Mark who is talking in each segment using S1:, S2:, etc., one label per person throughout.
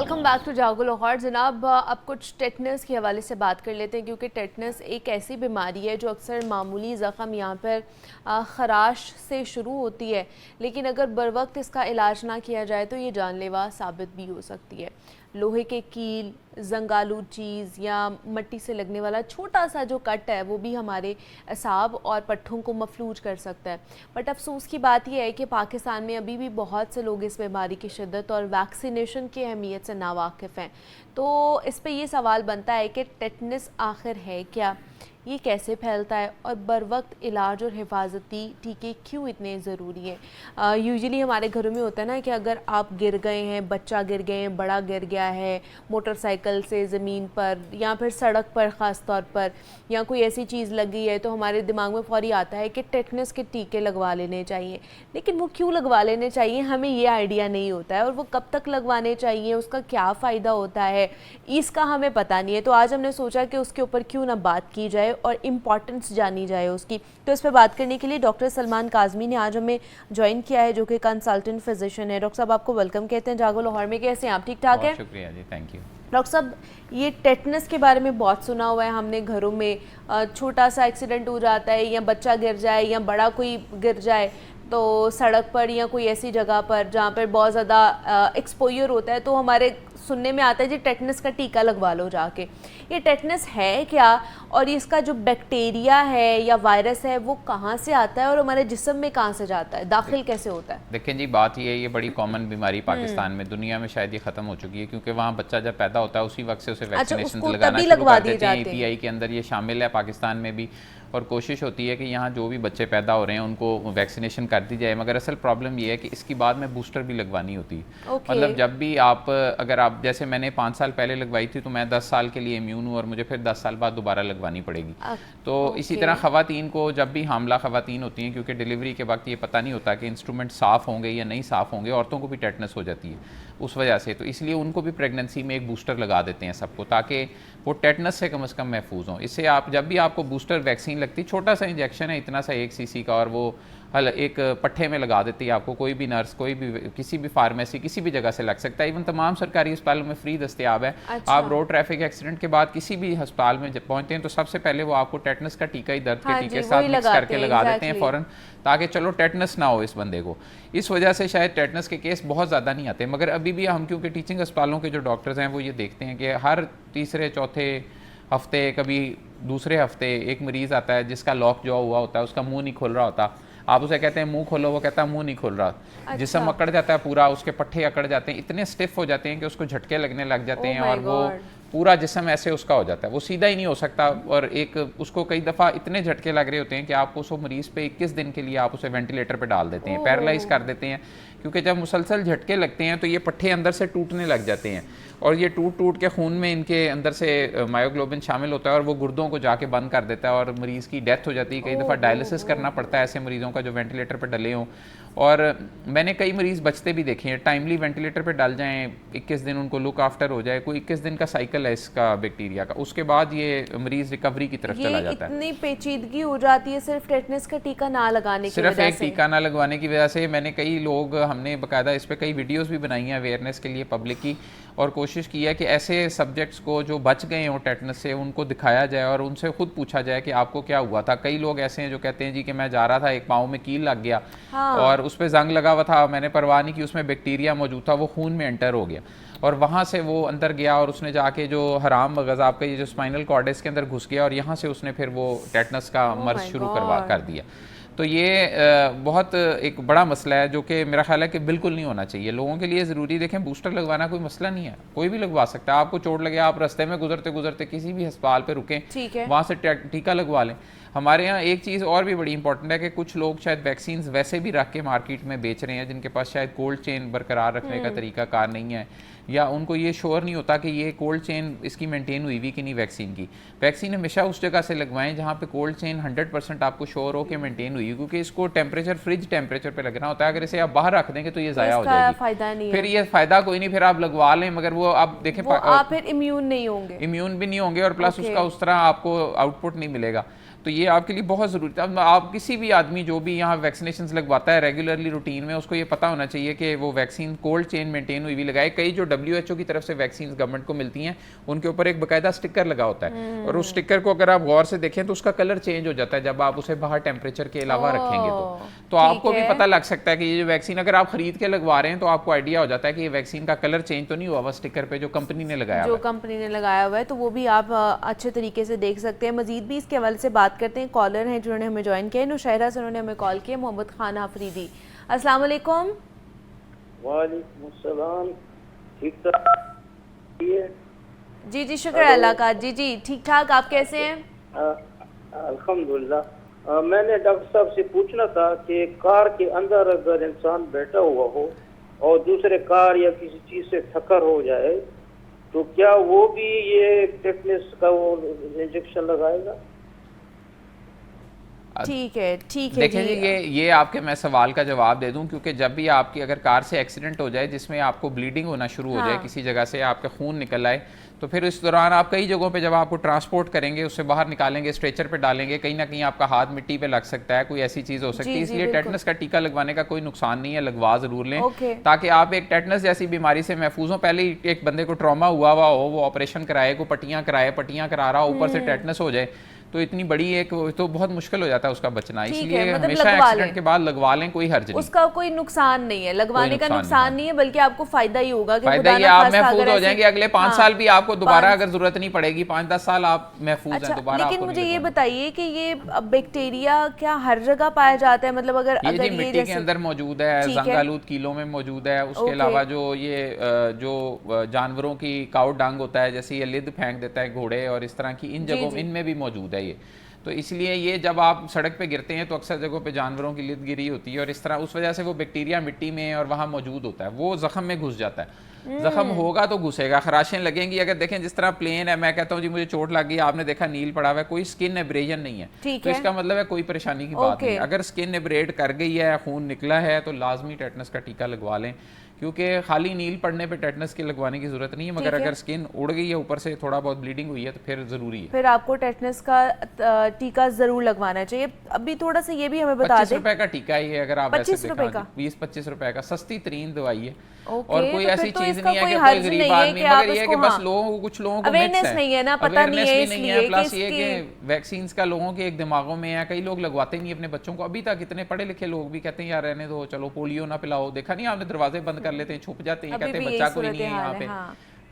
S1: Welcome back to जागो लाहौर। जनाब, अब कुछ टेटनस के हवाले से बात कर लेते हैं, क्योंकि टेटनस एक ऐसी बीमारी है जो अक्सर मामूली ज़ख़म यहाँ पर ख़राश से शुरू होती है, लेकिन अगर बर वक्त इसका इलाज ना किया जाए तो ये जानलेवा साबित भी हो सकती है। लोहे के कील, जंगालू चीज़ या मट्टी से लगने वाला छोटा सा जो कट है वो भी हमारे असाब और पट्ठों को मफलूज कर सकता है। बट अफसोस की बात यह है कि पाकिस्तान में अभी भी बहुत से लोग इस बीमारी की शिद्दत और वैक्सीनेशन की अहमियत से नावाकिफ़ हैं। तो इस पे ये सवाल बनता है कि टेटनस आखिर है क्या, ये कैसे फैलता है और बर वक्त इलाज और हिफाजती टीके क्यों इतने ज़रूरी हैं। यूजुअली हमारे घरों में होता है ना कि अगर आप गिर गए हैं, बच्चा गिर गए हैं, बड़ा गिर गया है मोटरसाइकिल से ज़मीन पर या फिर सड़क पर ख़ास तौर पर, या कोई ऐसी चीज़ लगी है, तो हमारे दिमाग में फ़ौरी आता है कि टेटनस के टीके लगवा लेने चाहिए। लेकिन वो क्यों लगवा लेने चाहिए, हमें ये आइडिया नहीं होता है, और वो कब तक लगवाने चाहिए, उसका क्या फ़ायदा होता है, इसका हमें पता नहीं है। तो आज हमने सोचा कि उसके ऊपर क्यों ना बात की जाए और इम्पॉर्टेंस जानी जाए उसकी। तो इस पर बात करने के लिए डॉक्टर सलमान काज़मी ने आज हमें ज्वाइन किया है, जो कि कंसल्टेंट फिजिशियन है। डॉक्टर साहब, आपको वेलकम कहते हैं जागो लाहौर में। कैसे हैं आप? ठीक ठाक है?
S2: शुक्रिया जी, थैंक यू।
S1: डॉक्टर साहब, ये टेटनस के बारे में बहुत सुना हुआ है हमने घरों में। छोटा सा एक्सीडेंट हो जाता है या बच्चा गिर जाए या बड़ा कोई गिर जाए तो सड़क पर या कोई ऐसी जगह पर जहाँ पर बहुत ज़्यादा एक्सपोजर होता है, तो हमारे सुनने में आता है जी टेटनस का टीका लगवा लो जाके। ये टेटनस है क्या, और इसका जो बैक्टीरिया है या वायरस है वो कहाँ से आता है और हमारे जिस्म में कहाँ से जाता है, दाखिल कैसे होता है?
S2: देखें जी, बात ये बड़ी कॉमन बीमारी पाकिस्तान में, दुनिया में शायद ये ख़त्म हो चुकी है, क्योंकि वहाँ बच्चा जब पैदा होता है उसी वक्त से उसे वैक्सीनेशन लगाना शुरू कर देते हैं। API के अंदर ये शामिल है पाकिस्तान में भी, और कोशिश होती है कि यहाँ जो भी बच्चे पैदा हो रहे हैं उनको वैक्सीनेशन कर दी जाए। मगर असल प्रॉब्लम ये है कि इसकी बाद में बूस्टर भी लगवानी होती है। मतलब जब भी अगर आप जैसे मैंने 5 साल पहले लगवाई थी, तो मैं 10 साल के लिए इम्यून हूँ और मुझे फिर 10 साल बाद दोबारा लगवानी पड़ेगी। तो इसी तरह ख़वातीन को, जब भी हामला ख़वातीन होती हैं, क्योंकि डिलीवरी के वक्त ये पता नहीं होता कि इंस्ट्रूमेंट साफ़ होंगे या नहीं साफ़ होंगे, औरतों को भी टेटनस हो जाती है उस वजह से। तो इसलिए उनको भी प्रेगनेंसी में एक बूस्टर लगा देते हैं सबको, ताकि वो टेटनस से कम महफूज हों। इससे आप जब भी आपको बूस्टर वैक्सीन लगती, छोटा सा इंजेक्शन है, इतना सा 1 cc का, और वो एक पट्ठे में लगा देती है आपको। कोई भी नर्स, कोई भी, किसी भी फार्मेसी, किसी भी जगह से लग सकता है। इवन तमाम सरकारी अस्पतालों में फ्री दस्तयाब है। आप रोड ट्रैफिक एक्सीडेंट के बाद किसी भी अस्पताल में जब पहुंचते हैं तो सबसे पहले वो आपको टेटनस का टीका ही दर्द के टीके साथ मिक्स करके लगा देते हैं फ़ौरन, ताकि चलो टेटनस ना हो इस बंदे को। इस वजह से शायद टेटनस के केस बहुत ज़्यादा नहीं आते। मगर अभी भी हम, क्योंकि टीचिंग अस्पतालों के जो डॉक्टर्स हैं वो ये देखते हैं कि हर तीसरे चौथे हफ्ते, कभी दूसरे हफ्ते एक मरीज़ आता है जिसका लॉक जॉ हुआ होता है, उसका मुंह नहीं खुल रहा होता। आप उसे कहते हैं मुंह खोलो, वो कहता है मुंह नहीं खुल रहा।
S1: अच्छा।
S2: जिस्म अकड़ जाता है पूरा, उसके पट्टे अकड़ जाते हैं, इतने स्टिफ हो जाते हैं कि उसको झटके लगने लग जाते हैं, और वो पूरा जिस्म ऐसे उसका हो जाता है, वो सीधा ही नहीं हो सकता। और उसको कई दफ़ा इतने झटके लग रहे होते हैं कि आपको उस मरीज़ पे 21 दिन के लिए आप उसे वेंटिलेटर पे डाल देते हैं, पैरालाइज कर देते हैं। क्योंकि जब मुसलसल झटके लगते हैं तो ये पट्टे अंदर से टूटने लग जाते हैं, और ये टूट के खून में इनके अंदर से मायोग्लोबिन शामिल होता है और वो गुर्दों को जाके बंद कर देता है, और मरीज़ की डेथ हो जाती है। कई दफ़ा डायलिसिस करना पड़ता है ऐसे मरीज़ों का जो वेंटिलेटर पर डले हों। और मैंने कई मरीज़ बचते भी देखे हैं। टाइमली वेंटिलेटर पे डाल जाएं, 21 दिन उनको लुक आफ्टर हो जाए, कोई 21 दिन का साइकिल है इसका बैक्टीरिया का, उसके बाद ये मरीज़ रिकवरी की तरफ चला जाता है।
S1: इतनी पेचीदगी हो जाती है सिर्फ टेटनस का टीका ना लगाने की वजह से।
S2: सिर्फ एक टीका ना लगवाने की वजह से। मैंने कई लोग, हमने बाकायदा इस पर कई वीडियोज़ भी बनाई हैं अवेयरनेस के लिए पब्लिक की, और कोशिश की है कि ऐसे सब्जेक्ट्स को जो बच गए हों टेटनस से, उनको दिखाया जाए और उनसे खुद पूछा जाए कि आपको क्या हुआ था। कई लोग ऐसे हैं जो कहते हैं जी कि मैं जा रहा था, एक पाँव में कील लग गया, और उस पर जंग लगा हुआ था, मैंने परवाह नहीं की, उसमें बैक्टीरिया मौजूद था, वो खून में एंटर हो गया, और वहाँ से वो अंदर गया और उसने जाके जो हराम मगज़ आपका ये जो स्पाइनल कॉर्ड है इसके अंदर घुस गया, और यहाँ से उसने फिर वो टेटनस का मर्ज शुरू कर दिया। तो ये बहुत एक बड़ा मसला है, जो कि मेरा ख्याल है कि बिल्कुल नहीं होना चाहिए लोगों के लिए ज़रूरी। देखें, बूस्टर लगवाना कोई मसला नहीं है, कोई भी लगवा सकता है। आपको चोट लगे, आप रास्ते में गुजरते गुजरते किसी भी अस्पताल पे रुकें, वहाँ से टीका लगवा लें। हमारे यहाँ एक चीज़ और भी बड़ी इंपॉर्टेंट है कि कुछ लोग शायद वैक्सीन वैसे भी रख के मार्केट में बेच रहे हैं, जिनके पास शायद कोल्ड चेन बरकरार रखने का तरीका कार नहीं है, या उनको ये श्योर नहीं होता कि ये कोल्ड चेन इसकी मेंटेन हुई कि नहीं वैक्सीन की। वैक्सीन हमेशा उस जगह से लगवाएं जहाँ पे कोल्ड चेन 100% आपको श्योर हो कि मेंटेन हुई, क्योंकि इसको टेम्परेचर, फ्रिज टेम्परेचर पे लगना होता है। अगर इसे आप बाहर रख देंगे तो ये ज़ाया हो जाएगी,
S1: फायदा नहीं,
S2: फिर ये फ़ायदा कोई नहीं। फिर आप लगवा लें, मगर वो आप देखें
S1: आप फिर इम्यून नहीं होंगे,
S2: और प्लस उसका उस तरह आपको आउटपुट नहीं मिलेगा। तो ये आपके लिए बहुत ज़रूरी था। आप किसी भी आदमी जो भी यहाँ वैक्सीनेशन लगवाता है रेगुलरली रूटीन में, उसको ये पता होना चाहिए कि वो वैक्सीन कोल्ड चेन मेंटेन हुई भी लगाए। कई जो WHO की तरफ से वैक्सीन गवर्नमेंट को मिलती हैं उनके ऊपर एक बाकायदा स्टिकर लगा होता है, और उस स्टिकर को अगर आप गौर से देखें तो उसका कलर चेंज हो जाता है जब आप उसे बाहर टेम्परेचर के अलावा रखेंगे तो आपको भी पता लग सकता है कि ये जो वैक्सीन अगर आप खरीद के लगवा रहे हैं तो आपको आइडिया हो जाता है कि ये वैक्सीन का कलर चेंज तो नहीं हुआ स्टिकर पे जो कंपनी ने लगाया
S1: हुआ है, तो वो भी आप अच्छे तरीके से देख सकते हैं। मजीद भी इसके हवाले से बात करते हैं। कॉलर हैं जिन्होंने हमें ज्वाइन किया, नौशहरा से उन्होंने हमें कॉल किया, मोहम्मद खान आफरीदी। अस्सलाम वालेकुम।
S3: वालेकुम अस्सलाम। ठीक ठाक
S1: जी जी, शुक्र अल्लाह का। जी जी ठीक ठाक, आप कैसे हैं?
S3: अल्हम्दुलिल्लाह। मैंने डॉक्टर साहब से पूछना था कि कार के अंदर अगर इंसान बैठा हुआ हो और दूसरे कार या किसी चीज से ठक्कर हो जाए तो क्या वो भी ये टेटनस का वो इंजेक्शन लगाएगा?
S1: ठीक है
S2: देखिए जी, ये आपके मैं सवाल का जवाब दे दूं, क्योंकि जब भी आपकी अगर कार से एक्सीडेंट हो जाए जिसमें आपको ब्लीडिंग होना शुरू हो जाए, किसी जगह से आपका खून निकल आए, तो फिर इस दौरान आप कई जगहों पे जब आपको ट्रांसपोर्ट करेंगे, उससे बाहर निकालेंगे, स्ट्रेचर पे डालेंगे, कहीं ना कहीं आपका हाथ मिट्टी पे लग सकता है, कोई ऐसी चीज़ हो सकती है। इसलिए टेटनस का टीका लगवाने का कोई नुकसान नहीं है, लगवा ज़रूर लें ताकि आप एक टेटनस जैसी बीमारी से महफूज हो। पहले ही एक बंदे को ट्रॉमा हुआ हो, वो ऑपरेशन कराए, को पट्टियाँ करा रहा हो, ऊपर से टेटनस हो जाए तो इतनी बड़ी एक तो बहुत मुश्किल हो जाता है उसका बचना। इसलिए मतलब हमेशा एक्सीडेंट के बाद लगवा लें, कोई हर्ज नहीं,
S1: उसका कोई नुकसान नहीं है, लगवाने का नुकसान नहीं है, बल्कि आपको फायदा ही होगा कि
S2: फायदा ही, आप महफूज हो जाएंगे। अगले 5 साल भी आपको दोबारा अगर जरूरत नहीं पड़ेगी, 5-10 साल आप महफूज हैं दोबारा।
S1: लेकिन मुझे ये बताइए कि ये बैक्टीरिया क्या हर जगह पाया जाता है? मतलब अगर
S2: ये मिट्टी के अंदर मौजूद है, जंग-आलूद कीलों में मौजूद है, उसके अलावा जो जानवरों की काऊ डंग होता है, जैसे ये लिद फेंक देता है घोड़े और इस तरह की, इन जगहों इनमें भी मौजूद है ये। तो इसलिए ये जब आप सड़क पे गिरते हैं तो अक्सर जगहों पे जानवरों की लिद गिरी होती है और इस तरह उस वजह से वो बैक्टीरिया मिट्टी में और वहाँ मौजूद होता है, वो जख्म में घुस जाता है। जख्म होगा तो घुसेगा, खराशें लगेंगी। अगर देखें जिस तरह प्लेन है, मैं कहता हूँ जी मुझे चोट लग गई, आपने देखा नील पड़ा हुआ है, कोई स्किन एब्रेजन नहीं है, तो इसका मतलब है कोई परेशानी की बात नहीं। अगर स्किन एब्रेड कर गई है, खून निकला है, तो लाजमी टेटनस का टीका लगवा लें, क्योंकि खाली नील पड़ने पे टेटनस के लगवाने की जरूरत नहीं है। मगर अगर स्किन उड़ गई है, ऊपर से थोड़ा बहुत ब्लीडिंग हुई है, तो फिर जरूरी है, फिर
S1: आपको टेटनस का टीका जरूर लगवाना चाहिए। अभी थोड़ा सा ये भी हमें बता दें,
S2: 25 रुपए का टीका ही है। अगर आप
S1: 25 रुपए का,
S2: 20-25 रुपए का सस्ती तरीन दवाई है,
S1: और
S2: कोई ऐसी चीज नहीं है कि कोई गरीब आदमी, मगर ये है कि बस कुछ लोगों को
S1: अवेयरनेस नहीं है ना, पता नहीं है, इसलिए
S2: प्लस ये कि वैक्सीन का लोगों के एक दिमागों में है, कई लोग लगवाते नहीं अपने बच्चों को। अभी तक इतने पढ़े लिखे लोग भी कहते हैं यार रहने दो, चलो पोलियो ना पिलाओ। देखा नहीं आपने, दरवाजे बंद कर लेते हैं, छुप जाते हैं, कहते हैं बच्चा कोई नहीं है यहाँ पे।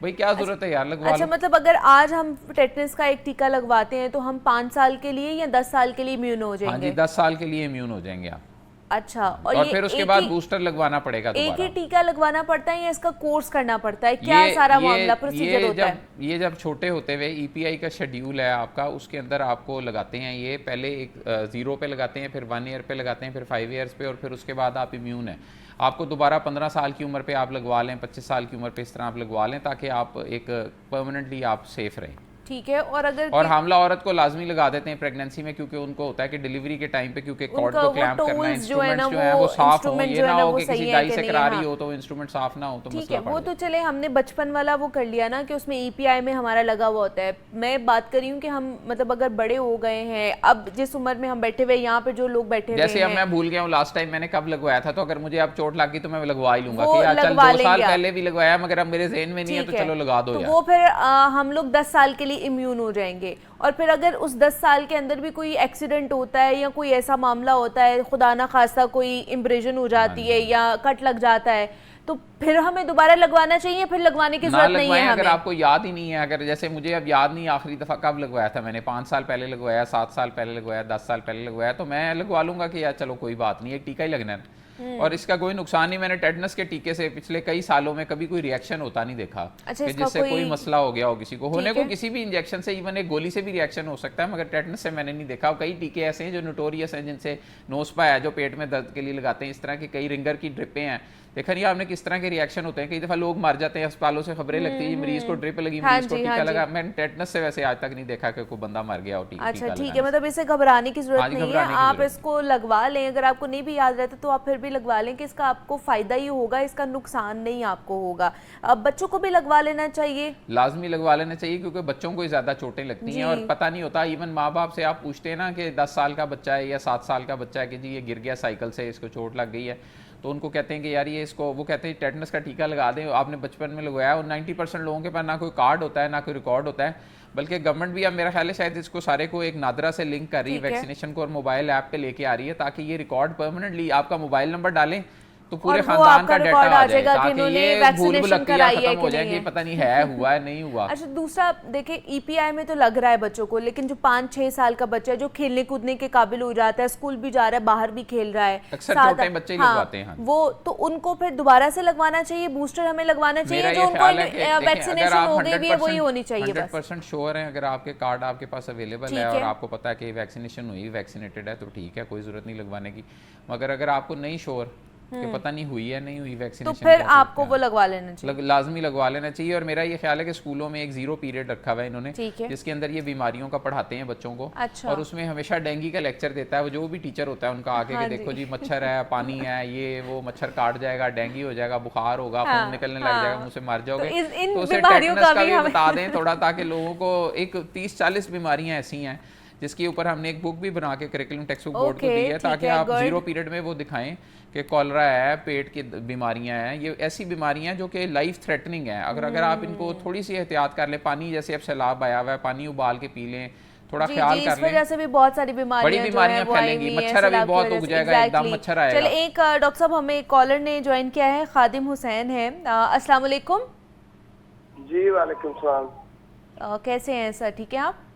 S2: भाई क्या जरूरत है यार, लगवा लो।
S1: अच्छा, मतलब अगर आज हम टेटनस का एक टीका लगवाते हैं तो हम 5 साल के लिए या 10 साल के लिए इम्यून हो जाएंगे?
S2: हाँ जी, 10 साल के लिए इम्यून हो जाएंगे आप।
S1: अच्छा,
S2: और फिर उसके बाद बूस्टर लगवाना पड़ेगा दोबारा।
S1: एक ही टीका लगवाना पड़ता है या इसका कोर्स करना पड़ता है? क्या सारा मामला प्रोसीजर होता है?
S2: ये जब छोटे होते हुए EPI का शेड्यूल है आपका, उसके अंदर आपको लगाते हैं ये, पहले एक 0 पे लगाते हैं, फिर 1 ईयर पे लगाते हैं, फिर 5 ईयर्स पे, और फिर उसके बाद आप इम्यून है। आपको दोबारा 15 साल की उम्र पे आप लगवा लें, 25 साल की उम्र पे इस तरह आप लगवा लें, ताकि आप एक परमानेंटली आप सेफ रहें।
S1: ठीक है। और
S2: हामला औरत को लाजमी लगा देते हैं प्रेगनेंसी में, क्योंकि उनको होता है कि डिलीवरी के टाइम पे, क्योंकि कॉर्ड को क्लैंप करना, इंस्ट्रूमेंट्स जो है वो साफ हो, ये ना हो कि किसी डाई से करा रही हो तो इंस्ट्रूमेंट साफ ना हो तो
S1: ठीक है। वो तो चले हमने बचपन वाला वो कर लिया ना कि उसमें EPI में हमारा लगा हुआ होता है। मैं बात कर रही हूँ कि हम मतलब अगर बड़े हो गए हैं, अब जिस उम्र में हम बैठे हुए, यहाँ पे जो लोग बैठे हुए,
S2: जैसे अब मैं भूल गया हूँ लास्ट टाइम मैंने कब लगवाया था, तो अगर मुझे अब चोट लग गई तो मैं लगवा ही लूंगा कि यार चल 2 साल पहले भी लगवाया, मगर अब मेरे ज़हन में नहीं है तो चलो लगा दो यार।
S1: वो फिर हम लोग 10 साल के लिए इम्यून हो जाएंगे। और फिर अगर उस 10 साल के अंदर भी कोई एक्सीडेंट होता है या कोई ऐसा मामला होता है, खुदा ना खास्ता कोई इम्ब्रेजन हो जाती है या कट लग जाता है, तो फिर हमें दोबारा लगवाना चाहिए? फिर लगवाने की जरूरत नहीं है हमें?
S2: अगर आपको याद ही नहीं है, अगर जैसे मुझे अब याद नहीं आखिरी दफा कब लगवाया था, मैंने 5 साल पहले लगवाया, 7 साल पहले लगवाया, 10 साल पहले लगवाया, तो मैं लगवा लूंगा कि यार चलो कोई बात नहीं, एक टीका ही लगना है और इसका कोई नुकसान नहीं। मैंने टेटनस के टीके से पिछले कई सालों में कभी कोई रिएक्शन होता नहीं देखा।
S1: अच्छा,
S2: कि जिससे कोई मसला हो गया हो किसी को। होने को किसी भी इंजेक्शन से, इवन एक गोली से भी रिएक्शन हो सकता है, मगर टेटनस से मैंने नहीं देखा। कई टीके ऐसे हैं जो नोटोरियस हैं, जिनसे नोस्पा है जो पेट में दर्द के लिए लगाते हैं, इस तरह के कई रिंगर की ड्रिपें हैं, देखा नहीं आपने किस तरह के रिएक्शन होते हैं। कई दफा लोग मर जाते हैं, अस्पतालों से खबरें लगती है मरीज को ड्रिप लगी, मरीज को टीका लगा। मैंने टेटनस से वैसे आज तक नहीं देखा कि कोई बंदा मर गया हो टीका।
S1: अच्छा ठीक है, मतलब इसे घबराने की जरूरत नहीं है, आप इसको लगवा लें। अगर आपको नहीं भी याद रहता तो आप फिर भी लगवा लें कि इसका आपको फ़ायदा ही होगा, इसका नुकसान नहीं आपको होगा। अब बच्चों को भी लगवा लेना चाहिए?
S2: लाजमी लगवा लेना चाहिए, क्योंकि बच्चों को ही ज़्यादा चोटें लगती हैं और पता नहीं होता। इवन माँ बाप से आप पूछते हैं ना कि 10 साल का बच्चा है या 7 साल का बच्चा है कि जी ये गिर गया साइकिल से, इसको चोट लग गई है, तो उनको कहते हैं कि यार ये इसको, वो कहते हैं टेटनस का टीका लगा दें, आपने बचपन में लगवाया। और 90% लोगों के पास ना कोई कार्ड होता है ना कोई रिकॉर्ड होता है, बल्कि गवर्नमेंट भी अब मेरा ख्याल है शायद इसको सारे को एक नादरा से लिंक कर रही है वैक्सीनेशन को और मोबाइल ऐप पे लेके आ रही है, ताकि ये रिकॉर्ड परमानेंटली आपका मोबाइल नंबर डालें तो पूरे खानदान का डाटा आ जाएगा, ताकि ये भूल भुलक्कियां खत्म हो जाए कि पता नहीं है हुआ है नहीं हुआ।
S1: अच्छा, दूसरा देखिए ईपीआई में तो लग रहा है बच्चों को, लेकिन जो 5-6 साल का बच्चा है जो खेलने कूदने के काबिल हो जाता है, स्कूल भी जा रहा है, बाहर भी खेल रहा है,
S2: अक्सर छोटे बच्चे लगवाते हैं
S1: वो, तो उनको फिर दोबारा से लगवाना चाहिए, बूस्टर हमें लगवाना चाहिए, जो उनको वैक्सीनेशन हो गई भी है वही होनी चाहिए।
S2: 100% श्योर है, अगर आपके कार्ड आपके पास अवेलेबल है और आपको पता है कि वैक्सीनेशन हुई, वैक्सीनेटेड है, तो ठीक है, कोई जरूरत नहीं लगवाने की। मगर अगर आपको नहीं श्योर कि पता नहीं हुई है नहीं हुई वैक्सीनेशन,
S1: तो फिर आपको वो लगवा लेना चाहिए,
S2: लाजमी लगवा लेना चाहिए। और मेरा ये ख्याल है कि स्कूलों में एक 0 पीरियड रखा हुआ है इन्होंने, जिसके अंदर ये बीमारियों का पढ़ाते हैं बच्चों को।
S1: अच्छा।
S2: और उसमें हमेशा डेंगू का लेक्चर देता है वो, जो भी टीचर होता है उनका आके, देखो जी मच्छर है, पानी है, ये वो मच्छर काट जाएगा, डेंगू हो जाएगा, बुखार होगा, खून निकलने लग जाएगा, मुंह से मर जाओगे, तो उसे टेटनस का भी बता दें थोड़ा, ताकि लोगों को एक 30-40 बीमारियां ऐसी हैं जिसके ऊपर हमने एक बुक भी बना के करिकुलम टेक्स्ट बुक बोर्ड को दी है, ताकि आप 0 पीरियड में वो दिखाएं कि कॉलरा है, पेट की बीमारियां हैं, ये ऐसी बीमारियां जो कि लाइफ थ्रेटनिंग है। अगर आप इनको थोड़ी सी एहतियात कर लें, पानी जैसे अब सैलाब आया हुआ है, पानी उबाल के पी लें, थोड़ा ख्याल कर लें,
S1: वजह से भी बहुत सारी
S2: बड़ी बीमारियां फैलेंगी, मच्छर अभी बहुत उग जाएगा, एकदम मच्छर आएगा।
S1: चलिए, एक डॉक्टर साहब हमें एक कॉलर ने ज्वाइन किया है, खादिम हुसैन है। अस्सलाम वालेकुम।
S4: जी वालेकुम सलाम।
S1: कैसे हैं सर, ठीक है आप?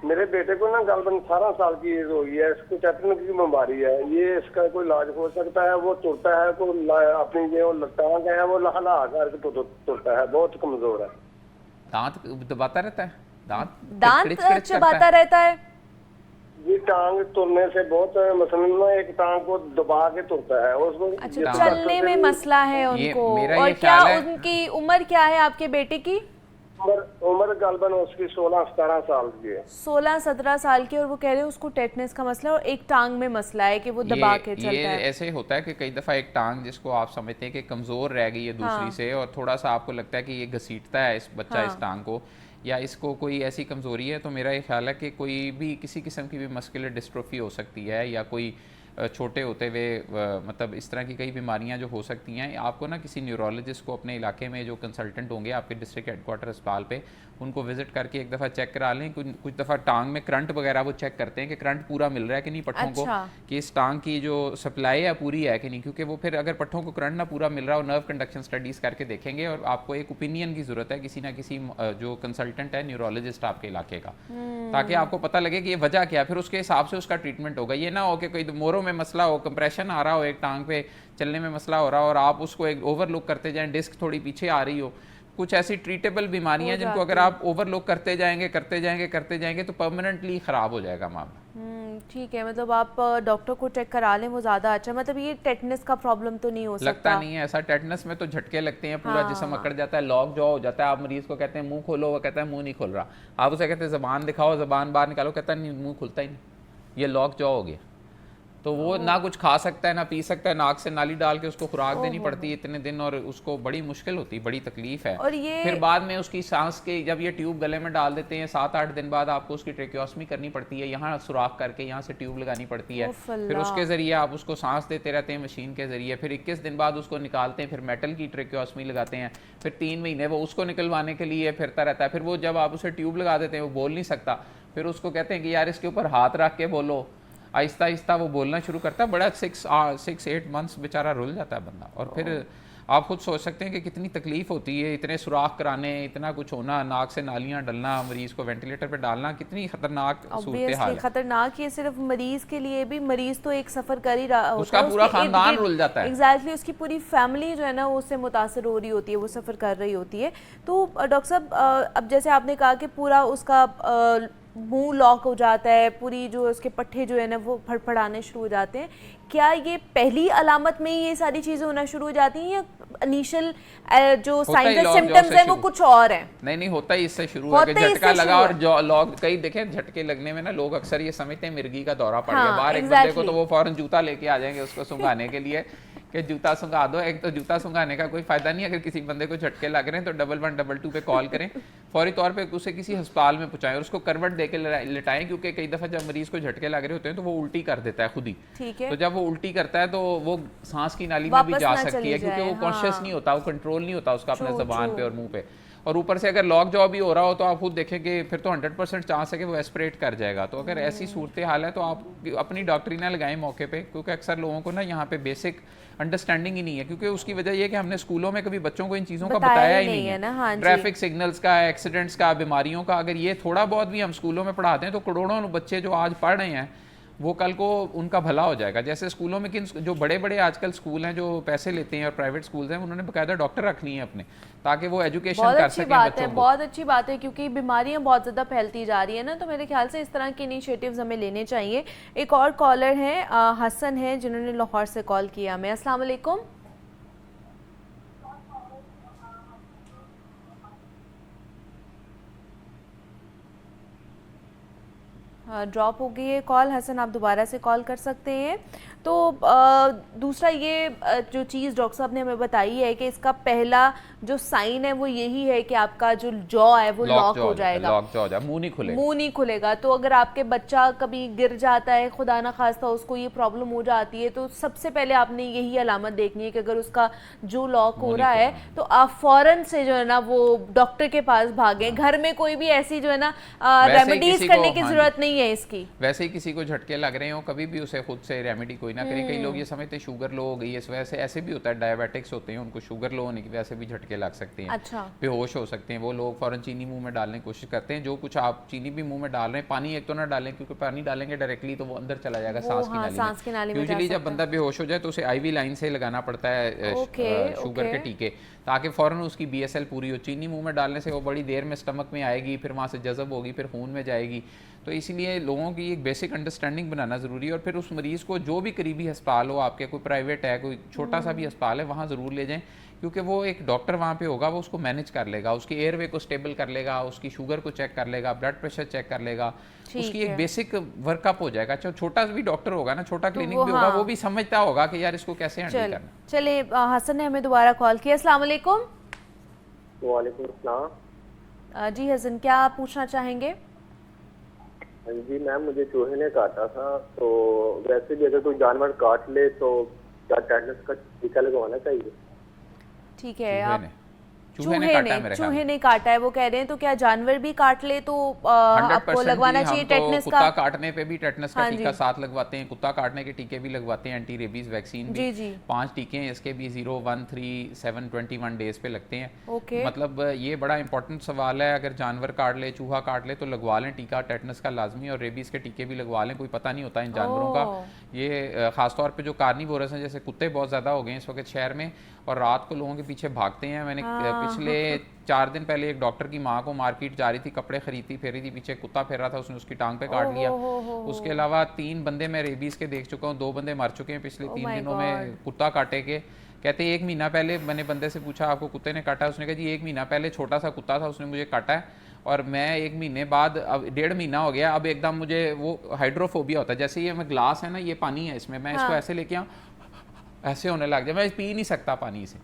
S4: मेरे बेटे को ना गलबन 18 साल की एज हो गई है, इसको टेटनस की बीमारी है, ये इसका कोई इलाज हो सकता है? वो तुरता है, को अपनी जो टांग है वो लहला करके तुरता है, बहुत कमजोर है।
S2: दांत दबाता रहता है,
S1: दांत चबाता रहता है
S4: जी, टांग तुरने से बहुत, मसलन एक टांग को दबा के तुरता है उसको।
S1: अच्छा, चलने में मसला है उनको। और क्या उनकी उम्र क्या है आपके बेटे की?
S4: उम्र गलबन उसकी 16-17 साल की है।
S1: 16-17 साल की, और वो कह रहे हैं उसको टेटनस का मसला और एक टांग में मसला है कि वो दबा के चलता है।
S2: ऐसे होता है कि कई दफ़ा एक टांग जिसको आप समझते हैं कि कमज़ोर रह गई है दूसरी से, और थोड़ा सा आपको लगता है कि ये घसीटता है इस बच्चा इस टांग को, या इसको कोई ऐसी कमज़ोरी है, तो मेरा ये ख्याल है कि कोई भी किसी किस्म की भी मस्कुलर डिस्ट्रोफी हो सकती है, या कोई छोटे होते हुए मतलब इस तरह की कई बीमारियां जो हो सकती हैं। आपको ना किसी न्यूरोलॉजिस्ट को अपने इलाके में जो कंसल्टेंट होंगे आपके डिस्ट्रिक्ट हेडक्वार्टर अस्पताल पे, उनको विजिट करके एक दफ़ा चेक करा लें। कुछ दफ़ा टांग में करंट वगैरह वो चेक करते हैं कि करंट पूरा मिल रहा है कि नहीं पट्ठों को, कि इस टांग की जो सप्लाई है पूरी है कि नहीं, क्योंकि वो फिर अगर पट्ठों को करंट ना पूरा मिल रहा हो, नर्व कंडक्शन स्टडीज़ करके देखेंगे, और आपको एक ओपिनियन की ज़रूरत है किसी ना किसी जो कंसल्टेंट है न्यूरोलॉजिस्ट आपके इलाके का, ताकि आपको पता लगे कि ये वजह क्या है, फिर उसके हिसाब से उसका ट्रीटमेंट होगा। ये ना हो कि कोई मोरों में मसला हो, कंप्रेशन आ रहा हो, एक टांग पे चलने में मसला हो रहा हो, और आप उसको एक ओवरलुक करते जाएं, डिस्क थोड़ी पीछे आ रही हो। कुछ ऐसी ट्रीटेबल बीमारियां जिनको अगर आप ओवरलुक करते जाएंगे तो परमानेंटली ख़राब हो जाएगा मामला।
S1: ठीक है, मतलब आप डॉक्टर को चेक करा लें, वो ज़्यादा अच्छा। मतलब ये टेटनस का प्रॉब्लम तो नहीं हो सकता?
S2: लगता नहीं है ऐसा। टेटनस में तो झटके लगते हैं, पूरा जिस्म अकड़ जाता है, लॉक जॉ हो जाता है। आप मरीज को कहते हैं मुंह खोलो, वो कहता है मुंह नहीं खोल रहा। आप उसे कहते हैं ज़बान दिखाओ, ज़बान बाहर निकालो, कहता है मुंह खुलता ही नहीं, ये लॉक जॉ हो गया। तो वो ना कुछ खा सकता है ना पी सकता है, नाक से नाली डाल के उसको खुराक देनी पड़ती है इतने दिन, और उसको बड़ी मुश्किल होती है, बड़ी तकलीफ है।
S1: और ये
S2: फिर बाद में उसकी सांस के जब ये ट्यूब गले में डाल देते हैं 7-8 दिन बाद आपको उसकी ट्रेकियोस्मी करनी पड़ती है, यहाँ सुराख करके यहाँ से ट्यूब लगानी पड़ती है, फिर उसके जरिए आप उसको सांस देते रहते हैं मशीन के जरिए। फिर 21 दिन बाद उसको निकालते हैं, फिर मेटल की ट्रेकियोस्मी लगाते हैं, फिर 3 महीने वो उसको निकलवाने के लिए फिरता रहता है। फिर वो जब आप उसे ट्यूब लगा देते हैं वो बोल नहीं सकता, फिर उसको कहते हैं कि यार इसके ऊपर हाथ रख के बोलो, आहिस्ता आहिस्ता वो बोलना शुरू करता है। बड़ा 6-8 मंथ्स बेचारा रुल जाता है बंदा। और फिर आप खुद सोच सकते हैं कि कितनी तकलीफ होती है, इतने सुराख कराने, इतना कुछ होना, नाक से नालियां डलना, मरीज को वेंटिलेटर पे डालना, कितनी खतरनाक सूरत हाल है।
S1: खतरनाक है सिर्फ मरीज के लिए भी, मरीज तो एक सफर कर ही रहा होता है,
S2: उसका पूरा खानदान रुल जाता है।
S1: एग्जैक्टली, उसकी पूरी फैमिली जो है ना वो उससे मुतासर हो रही होती है, वो सफर कर रही होती है। तो डॉक्टर साहब, अब जैसे आपने कहा कि पूरा उसका मुंह लॉक हो जाता है, पूरी जो उसके पट्टे जो है ना वो फड़फड़ाने शुरू हो जाते हैं। क्या ये पहली अलामत में ही ये सारी चीजें होना शुरू हो जाती हैं या इनिशियल जो साइंस एंड सिम्टम्स हैं वो कुछ और हैं?
S2: नहीं, होता ही इससे शुरू है कि झटका लगा। और जो लोग कई देखे झटके लगने में ना लोग अक्सर ये समझते हैं मिर्गी का दौरा पड़ गया बाहर। एक बंदे को तो वो फौरन जूता लेके आ जाएंगे उसको सुंघाने के लिए कि जूता सुंघा दो। एक तो जूता सुंघाने का कोई फायदा नहीं। अगर किसी बंदे को झटके लग रहे हैं तो 1112 पे कॉल करें, फौरी तौर पे उसे किसी अस्पताल में पहुंचाएं और उसको करवट देके लिटाएं, क्योंकि कई दफा जब मरीज को झटके लग रहे होते हैं तो वो उल्टी कर देता है खुद ही।
S1: ठीक है।
S2: तो जब वो उल्टी करता है तो वो सांस की नाली में भी जा सकती है, क्योंकि वो कॉन्शियस नहीं होता, वो कंट्रोल नहीं होता उसका अपने जबान पे और मुंह पे। और ऊपर से अगर लॉक जॉ भी हो रहा हो तो आप खुद देखें कि फिर तो 100% चांस है कि वो एस्पिरेट कर जाएगा। तो अगर ऐसी सूरत हाल है तो आप अपनी डॉक्टरी ना लगाएं मौके पे, क्योंकि अक्सर लोगों को ना यहाँ पे बेसिक अंडरस्टैंडिंग ही नहीं है। क्योंकि उसकी वजह ये है कि हमने स्कूलों में कभी बच्चों को इन चीज़ों का बताया ही नहीं है।
S1: हाँ,
S2: ट्रैफिक सिग्नल्स का, एक्सीडेंट्स का, बीमारियों का, अगर ये थोड़ा बहुत भी हम स्कूलों में पढ़ाते हैं तो करोड़ों बच्चे जो आज पढ़ रहे हैं वो कल को उनका भला हो जाएगा। जैसे स्कूलों में जो बड़े बड़े आजकल स्कूल हैं जो पैसे लेते हैं और प्राइवेट स्कूल्स हैं, उन्होंने बाकायदा डॉक्टर रख लिए हैं अपने, ताकि वो एजुकेशन कर सकें बच्चों को।
S1: बहुत अच्छी बात है, क्योंकि बीमारियां बहुत ज़्यादा फैलती जा रही है ना, तो मेरे ख्याल से इस तरह के इनिशिएटिव्स हमें लेने चाहिए। एक और कॉलर हैं, हसन है, जिन्होंने लाहौर से कॉल किया हमें। अस्सलाम वालेकुम। ड्रॉप हो गई है कॉल। हसन, आप दोबारा से कॉल कर सकते हैं। तो दूसरा ये जो चीज़ डॉक्टर साहब ने हमें बताई है कि इसका पहला जो साइन है वो यही है कि आपका जो जॉ है वो लॉक हो जाएगा,
S2: लॉक जॉ हो जाएगा, मुंह नहीं खुलेगा।
S1: तो अगर आपके बच्चा कभी गिर जाता है, खुदा ना खास्ता उसको ये प्रॉब्लम हो जाती है, तो सबसे पहले आपने यही अलामत देखनी है कि अगर उसका जो लॉक हो रहा है तो आप फौरन से जो है ना वो डॉक्टर के पास भागें। घर में कोई भी ऐसी जो है ना रेमेडीज करने की जरूरत नहीं है इसकी।
S2: वैसे ही किसी को झटके लग रहे हो कभी भी उसे खुद से रेमेडी कोई ना करें। कई लोग ये समझते हैं शुगर लो हो गई है, इस वजह से ऐसे भी होता है, डायबिटिक्स होते हैं उनको शुगर लो होने की वजह से भी झटके लग सकते हैं।
S1: अच्छा।
S2: बेहोश हो सकते हैं वो लोग, फौरन चीनी मुंह में डालने की कोशिश करते हैं। जो कुछ आप चीनी भी मुंह में डाल रहे हैं, पानी एक तो ना डालें, क्योंकि पानी डालेंगे डायरेक्टली तो वो अंदर चला जाएगा सांस की नाली में। यूजुअली जब बंदा बेहोश हो जाए तो उसे IV लाइन से लगाना पड़ता है शुगर के टीके, ताकि फौरन उसकी BSL पूरी हो। चीनी मुंह में डालने से वो बड़ी देर में स्टमक में आएगी, फिर वहाँ से जज़ब होगी, फिर खून में जाएगी। तो इसीलिए लोगों की एक बेसिक अंडरस्टैंडिंग बनाना ज़रूरी है। और फिर उस मरीज़ को जो भी करीबी अस्पताल हो आपके, कोई प्राइवेट है, कोई छोटा सा भी अस्पताल है, वहाँ ज़रूर ले जाएं, क्योंकि वो एक डॉक्टर वहाँ पे होगा, वो उसको मैनेज कर लेगा, उसकी एयरवे को स्टेबल कर लेगा, उसकी शुगर को चेक कर लेगा, ब्लड प्रेशर चेक कर लेगा, उसकी एक बेसिक वर्कअप हो जाएगा। छोटा भी डॉक्टर होगा ना, छोटा क्लिनिक भी होगा, वो भी समझता होगा कि यार इसको कैसे हैंडल करना।
S1: चलिए, हसन ने हमें दोबारा कॉल किया। अस्सलाम वालेकुम।
S4: वालेकुम अस्सलाम।
S1: जी हसन, क्या आप पूछना चाहेंगे?
S4: जी मैम, मुझे चूहे ने काटा था, तो वैसे भी अगर कोई जानवर काट ले तो क्या टेटनस का टीका लगवाना चाहिए?
S1: ठीक है, आप चूहे ने काटा है वो कह रहे हैं, तो क्या जानवर भी काट ले तो आपको लगवाना चाहिए टेटनस का?
S2: कुत्ता काटने पे भी टेटनस का टीका साथ लगवाते हैं, कुत्ता काटने के टीके भी लगवाते हैं, एंटी रेबीज वैक्सीन भी। 5 टीके हैं इसके भी, 0, 1, 3, 7, 21 डेज पे लगते हैं। मतलब ये बड़ा इंपॉर्टेंट सवाल है। अगर जानवर काट ले, चूहा काट ले तो लगवा लें टीका टेटनस का लाजमी, और रेबीज के टीके भी लगवा लें। कोई पता नहीं होता इन जानवरों का। ये खासतौर पे जो कार्निवोरस हैं, जैसे कुत्ते बहुत ज़्यादा हो गए हैं इस वक्त शहर में, और रात को लोगों के पीछे भागते हैं। मैंने पिछले 4 दिन पहले एक डॉक्टर की माँ को मार्केट जा रही थी, कपड़े खरीदती फेरी थी, पीछे कुत्ता फेर रहा था, उसने उसकी टांग पे काट लिया। उसके अलावा 3 बंदे मैं रेबीज के देख चुका हूँ, 2 बंदे मर चुके हैं पिछले 3 दिनों में कुत्ता काटे के। कहते 1 महीना पहले मैंने बंदे से पूछा आपको कुत्ते ने काटा? उसने कहा जी 1 महीना पहले छोटा सा कुत्ता था, उसने मुझे काटा है, और मैं 1 महीने बाद, अब 1.5 महीना हो गया, अब एकदम मुझे वो हाइड्रोफोबिया होता है। जैसे ये मैं ग्लास है ना, ये पानी है इसमें, मैं इसको ऐसे लेके आऊँ ऐसे होने लग जाए, मैं पी नहीं सकता पानी से।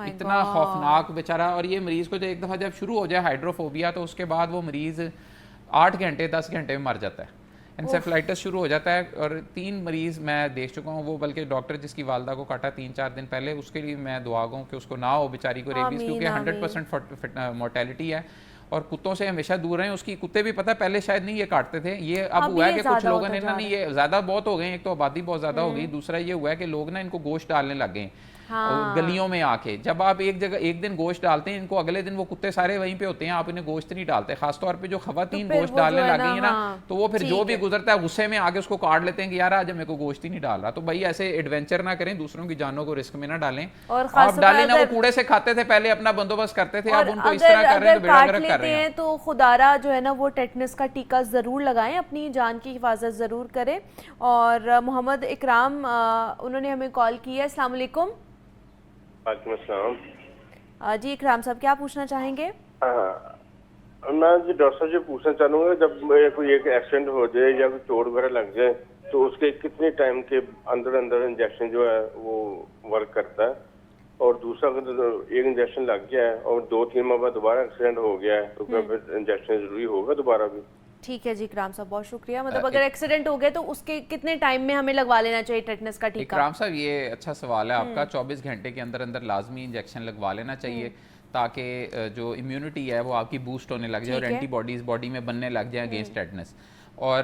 S2: इतना खौफनाक बेचारा। और ये मरीज को जो एक दफ़ा जब शुरू हो जाए हाइड्रोफोबिया, तो उसके बाद वो मरीज़ 8 घंटे 10 घंटे में मर जाता है, एनसेफेलाइटिस शुरू हो जाता है। और 3 मरीज़ मैं देख चुका हूँ, वो बल्कि डॉक्टर जिसकी वालदा को काटा 3-4 दिन पहले, उसके लिए मैं दुआ गूँ कि उसको ना हो बेचारी को रेबीज़, क्योंकि 100% मोर्टेलिटी है। और कुत्तों से हमेशा दूर रहें। उसकी कुत्ते भी पता है पहले शायद नहीं ये काटते थे, ये अब हुआ है कि कुछ लोगों ने ना, नहीं ये ज़्यादा बहुत हो गए, एक तो आबादी बहुत ज़्यादा हो गई, दूसरा ये हुआ है कि लोग ना इनको गोश्त डालने लग गए गलियों में आके। जब आप एक जगह एक दिन गोश्त डालते हैं इनको, अगले दिन वो कुत्ते सारे वहीं पे होते हैं, आप इन्हें गोश्त नहीं डालते। खासतौर पे जो खवातीन गोश्त डालने लग गई है ना, तो वो फिर जो भी गुजरता है गुस्से में आगे उसको काट लेते हैं कि यार आज मेरे को गोश्त ही नहीं डाल रहा। तो भाई ऐसे एडवेंचर ना करें, दूसरों की जानों को रिस्क में ना डालें। आप डालें ना, वो कूड़े से खाते थे पहले, अपना बंदोबस्त करते थे, अब उनको इस तरह कर रहे हैं तो बेड़ा गर्क कर कर रहे हैं
S1: तो खुदारा जो है ना वो टेटनस का टीका ज़रूर लगाएं, अपनी जान की हिफाजत ज़रूर करें। और मोहम्मद इकराम उन्होंने हमें कॉल की है। अस्सलाम वालेकुम।
S4: वालेकुम अस्सलाम।
S1: जी इकराम साहब क्या पूछना चाहेंगे?
S4: मैं जी डॉक्टर साहब जी पूछना चाहूँगा, जब कोई एक एक्सीडेंट हो जाए या कोई चोट वगैरह लग जाए तो उसके कितने टाइम के अंदर अंदर इंजेक्शन जो है वो वर्क करता है, और दूसरा अगर एक इंजेक्शन लग गया है और 2-3 माह बाद दोबारा एक्सीडेंट हो गया है तो क्या फिर इंजेक्शन जरूरी होगा दोबारा भी?
S1: ठीक है जी इकराम साहब, बहुत शुक्रिया। मतलब अगर एक्सीडेंट हो गए तो उसके कितने टाइम में हमें लगवा लेना चाहिए टेटनस का टीका?
S2: इकराम साहब ये अच्छा सवाल है आपका। 24 घंटे के अंदर अंदर लाजमी इंजेक्शन लगवा लेना चाहिए ताकि जो इम्यूनिटी है वो आपकी बूस्ट होने लग जाए और एंटीबॉडीज बॉडी में बनने लग जाए अगेंस्ट टेटनस। और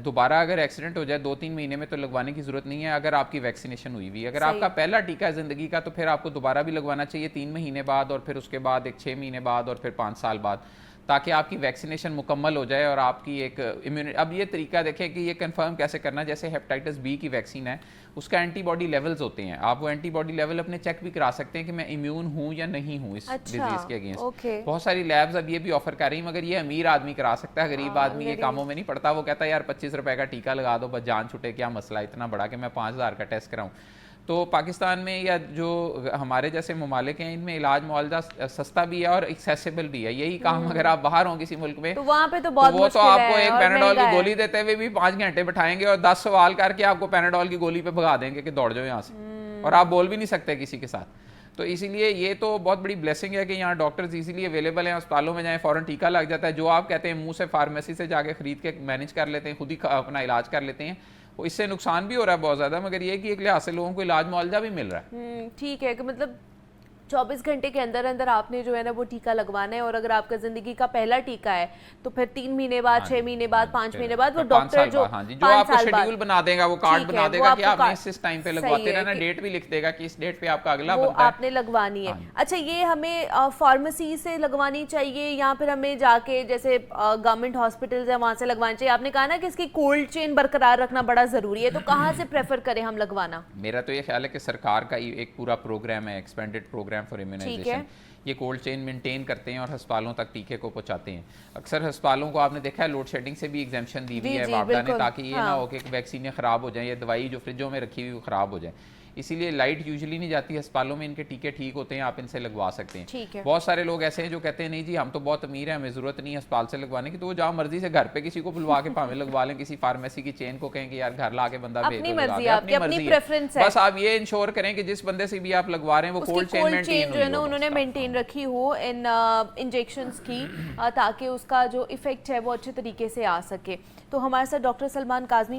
S2: दोबारा अगर एक्सीडेंट हो जाए 2-3 महीने में तो लगवाने की ज़रूरत नहीं है अगर आपकी वैक्सीनेशन हुई हुई। अगर आपका पहला टीका है ज़िंदगी का तो फिर आपको दोबारा भी लगवाना चाहिए 3 महीने बाद, और फिर उसके बाद एक 6 महीने बाद, और फिर 5 साल बाद, ताकि आपकी वैक्सीनेशन मुकम्मल हो जाए और आपकी एक इम्यूनिटी। अब ये तरीका देखें कि ये कंफर्म कैसे करना, जैसे हेपेटाइटिस बी की वैक्सीन है उसका एंटीबॉडी लेवल्स होते हैं, आप वो एंटीबॉडी लेवल अपने चेक भी करा सकते हैं कि मैं इम्यून हूँ या नहीं हूँ इस डिजीज़ के अगेंस्ट। बहुत सारी लैब्स अब ये भी ऑफर कर रही हैं, मगर ये अमीर आदमी करा सकता है, गरीब आदमी ये कामों में नहीं पड़ता। वो कहता है यार 25 रुपए का टीका लगा दो बस जान छुटे, क्या मसला इतना बड़ा कि मैं 5000 का टेस्ट कराऊँ। तो पाकिस्तान में या जो हमारे जैसे ममालिक हैं इनमें इलाज मुआवजा सस्ता भी है और एक्सेसिबल भी है। यही काम अगर आप बाहर हों किसी मुल्क में
S1: तो वहाँ पे तो बहुत
S2: वो तो आपको एक पैराडोल की गोली देते हुए भी 5 घंटे बैठाएंगे और 10 सवाल करके आपको पैराडोल की गोली पे भगा देंगे कि दौड़ जाओ यहाँ से, और आप बोल भी नहीं सकते किसी के साथ। तो इसीलिए ये तो बहुत बड़ी ब्लेसिंग है कि यहाँ डॉक्टर्स इजीली अवेलेबल हैं, अस्पतालों में जाएं फ़ौरन टीका लग जाता है। जो आप कहते हैं मुंह से फार्मेसी से जाके खरीद के मैनेज कर लेते हैं, खुद ही अपना इलाज कर लेते हैं, वो इससे नुकसान भी हो रहा है बहुत ज़्यादा, मगर ये कि एक लिहाज से लोगों को इलाज मुआवजा भी मिल रहा है।
S1: ठीक है कि मतलब 24 घंटे के अंदर अंदर आपने जो है ना वो टीका लगवाना है, और अगर आपका ज़िंदगी का पहला टीका है तो फिर 3 महीने बाद, 6 महीने बाद, 5 महीने बाद वो डॉक्टर जो
S2: जो आपको शेड्यूल बना देगा, वो कार्ड बना देगा कि आपने इस टाइम पे लगवाते रहना, डेट भी लिख देगा कि इस डेट पे आपका अगला
S1: वो आपने लगवानी है। अच्छा, ये हमें फार्मेसी से लगवानी चाहिए या फिर हमें जाके जैसे गवर्नमेंट हॉस्पिटल्स है वहाँ से लगवानी चाहिए? आपने कहा ना कि इसकी कोल्ड चेन बरकरार रखना बड़ा ज़रूरी है, तो कहाँ से प्रेफर करें हम लगवाना?
S2: मेरा तो ये ख्याल है कि सरकार का एक पूरा प्रोग्राम है, एक्सपेंडेड प्रोग्राम फॉर इम्यूनाइजेशन, ये कोल्ड चेन मेंटेन करते हैं और अस्पतालों तक टीके को पहुंचाते हैं। अक्सर अस्पतालों को आपने देखा है लोड शेडिंग से भी एग्जेम्पशन दी हुई है वापडा ने, ताकि ये ना हो कि वैक्सीनें ख़राब हो जाएं या दवाई जो फ्रिजों में रखी हुई वो ख़राब हो जाए। इसीलिए लाइट यूजुअली नहीं जाती अस्पतालों में, इनके टीके ठीक होते हैं, आप इनसे लगवा सकते हैं। बहुत सारे लोग ऐसे हैं जो कहते हैं नहीं जी हम तो बहुत अमीर हैं, हमें ज़रूरत नहीं है अस्पताल से लगवाने की, तो वो जहाँ मर्जी से घर पे किसी को बुलवा के भावें लगवा लें, किसी फार्मेसी की चेन को कहें कि यार घर ला के बंदा भेज दो, अपनी मर्जी है। बस आप ये इंश्योर करें कि जिस बंदे से भी आप लगवा रहे हैं वो कोल्ड चेन जो है ना उन्होंने मेंटेन रखी हो इन इंजेक्शंस की, ताकि उसका जो इफेक्ट है वो अच्छे तरीके से आ सके। तो हमारे साथ डॉक्टर सलमान काज़मी